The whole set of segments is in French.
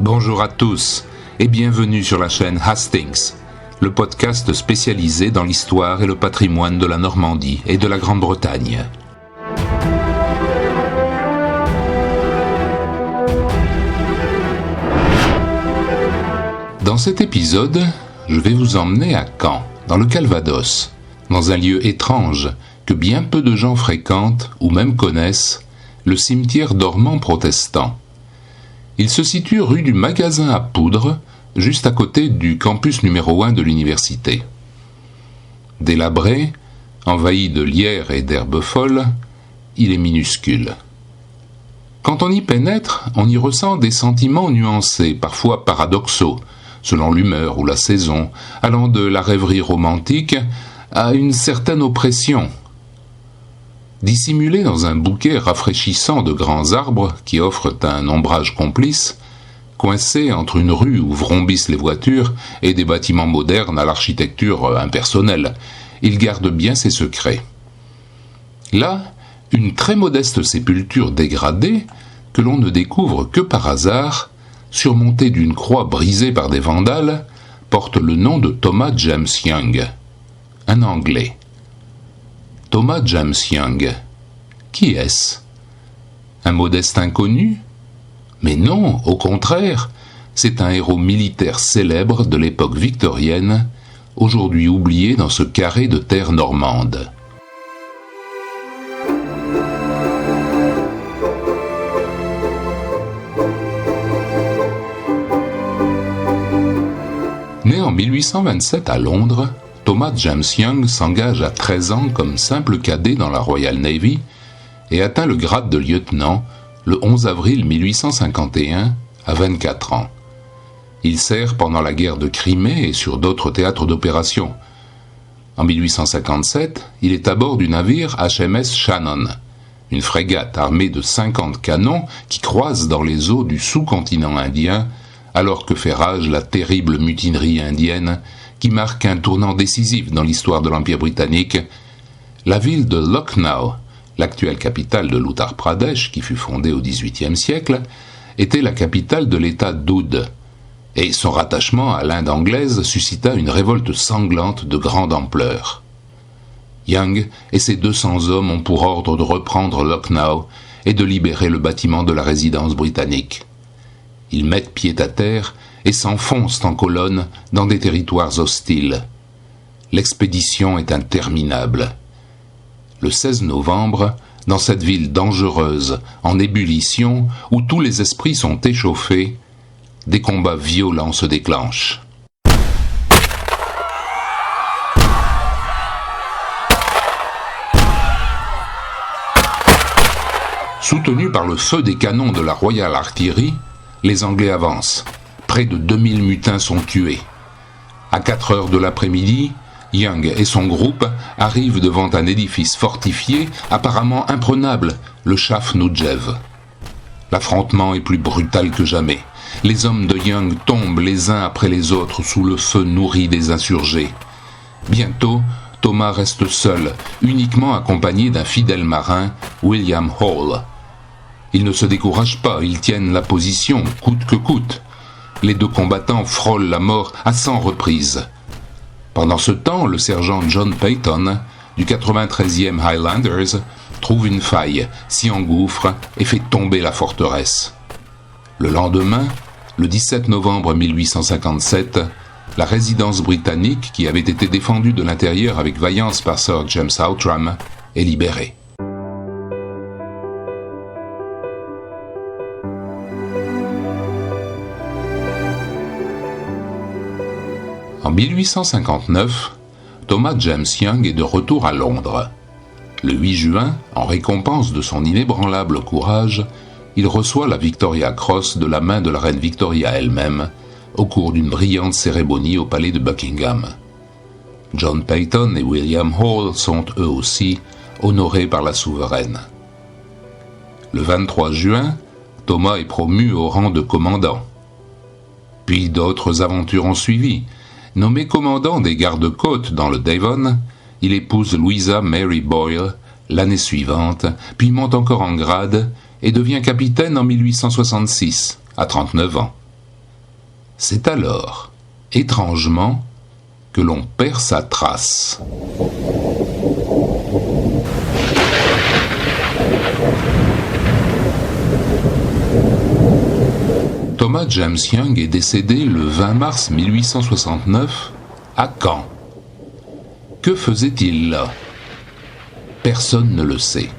Bonjour à tous et bienvenue sur la chaîne Hastings, le podcast spécialisé dans l'histoire et le patrimoine de la Normandie et de la Grande-Bretagne. Dans cet épisode, je vais vous emmener à Caen, dans le Calvados, dans un lieu étrange que bien peu de gens fréquentent ou même connaissent, le cimetière dormant protestant. Il se situe rue du Magasin à Poudre, juste à côté du campus numéro 1 de l'université. Délabré, envahi de lierre et d'herbes folles, il est minuscule. Quand on y pénètre, on y ressent des sentiments nuancés, parfois paradoxaux, selon l'humeur ou la saison, allant de la rêverie romantique à une certaine oppression. Dissimulé dans un bouquet rafraîchissant de grands arbres qui offrent un ombrage complice, coincé entre une rue où vrombissent les voitures et des bâtiments modernes à l'architecture impersonnelle, il garde bien ses secrets. Là, une très modeste sépulture dégradée, que l'on ne découvre que par hasard, surmontée d'une croix brisée par des vandales, porte le nom de Thomas James Young, un Anglais. Thomas James Young. Qui est-ce? Un modeste inconnu? Mais non, au contraire, c'est un héros militaire célèbre de l'époque victorienne, aujourd'hui oublié dans ce carré de terre normande. Né en 1827 à Londres, Thomas James Young s'engage à 13 ans comme simple cadet dans la Royal Navy et atteint le grade de lieutenant le 11 avril 1851 à 24 ans. Il sert pendant la guerre de Crimée et sur d'autres théâtres d'opération. En 1857, il est à bord du navire HMS Shannon, une frégate armée de 50 canons qui croise dans les eaux du sous-continent indien alors que fait rage la terrible mutinerie indienne qui marque un tournant décisif dans l'histoire de l'Empire britannique. La ville de Lucknow, l'actuelle capitale de l'Uttar Pradesh, qui fut fondée au XVIIIe siècle, était la capitale de l'État d'Oudh, et son rattachement à l'Inde anglaise suscita une révolte sanglante de grande ampleur. Young et ses 200 hommes ont pour ordre de reprendre Lucknow et de libérer le bâtiment de la résidence britannique. Ils mettent pied à terre et s'enfoncent en colonne dans des territoires hostiles. L'expédition est interminable. Le 16 novembre, dans cette ville dangereuse, en ébullition, où tous les esprits sont échauffés, des combats violents se déclenchent. Soutenus par le feu des canons de la Royal Artillery, les Anglais avancent. Près de 2000 mutins sont tués. À 4 heures de l'après-midi, Young et son groupe arrivent devant un édifice fortifié apparemment imprenable, le Shah Nujev. L'affrontement est plus brutal que jamais. Les hommes de Young tombent les uns après les autres sous le feu nourri des insurgés. Bientôt, Thomas reste seul, uniquement accompagné d'un fidèle marin, William Hall. Ils ne se découragent pas, ils tiennent la position, coûte que coûte. Les deux combattants frôlent la mort à 100 reprises. Pendant ce temps, le sergent John Peyton, du 93e Highlanders, trouve une faille, s'y engouffre et fait tomber la forteresse. Le lendemain, le 17 novembre 1857, la résidence britannique, qui avait été défendue de l'intérieur avec vaillance par Sir James Outram, est libérée. En 1859, Thomas James Young est de retour à Londres. Le 8 juin, en récompense de son inébranlable courage, il reçoit la Victoria Cross de la main de la reine Victoria elle-même, au cours d'une brillante cérémonie au palais de Buckingham. John Peyton et William Hall sont eux aussi honorés par la souveraine. Le 23 juin, Thomas est promu au rang de commandant. Puis d'autres aventures ont suivi. Nommé commandant des gardes-côtes dans le Devon, il épouse Louisa Mary Boyle l'année suivante, puis monte encore en grade et devient capitaine en 1866, à 39 ans. C'est alors, étrangement, que l'on perd sa trace. Thomas James Young est décédé le 20 mars 1869 à Caen. Que faisait-il là ? Personne ne le sait.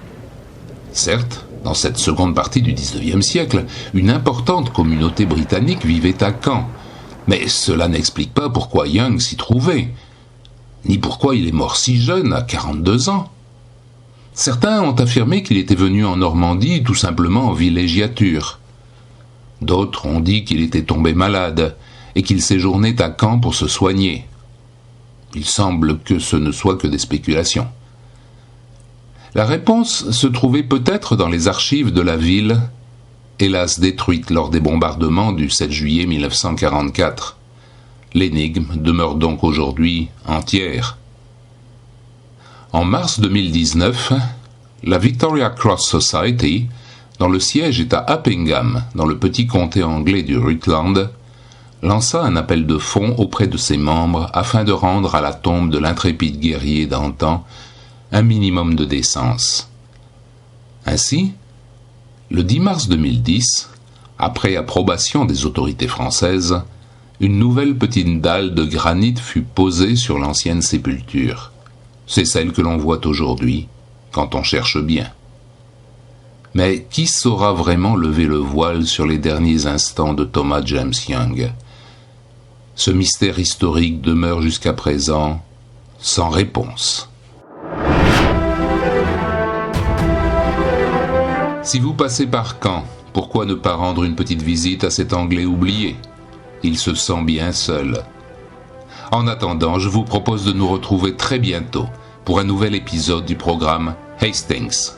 Certes, dans cette seconde partie du XIXe siècle, une importante communauté britannique vivait à Caen, mais cela n'explique pas pourquoi Young s'y trouvait, ni pourquoi il est mort si jeune, à 42 ans. Certains ont affirmé qu'il était venu en Normandie tout simplement en villégiature. D'autres ont dit qu'il était tombé malade et qu'il séjournait à Caen pour se soigner. Il semble que ce ne soit que des spéculations. La réponse se trouvait peut-être dans les archives de la ville, hélas détruite lors des bombardements du 7 juillet 1944. L'énigme demeure donc aujourd'hui entière. En mars 2019, la Victoria Cross Society, dont le siège est à Uppingham, dans le petit comté anglais du Rutland, lança un appel de fonds auprès de ses membres afin de rendre à la tombe de l'intrépide guerrier d'antan un minimum de décence. Ainsi, le 10 mars 2010, après approbation des autorités françaises, une nouvelle petite dalle de granit fut posée sur l'ancienne sépulture. C'est celle que l'on voit aujourd'hui, quand on cherche bien. Mais qui saura vraiment lever le voile sur les derniers instants de Thomas James Young ? Ce mystère historique demeure jusqu'à présent sans réponse. Si vous passez par Caen, pourquoi ne pas rendre une petite visite à cet Anglais oublié ? Il se sent bien seul. En attendant, je vous propose de nous retrouver très bientôt pour un nouvel épisode du programme Hastings.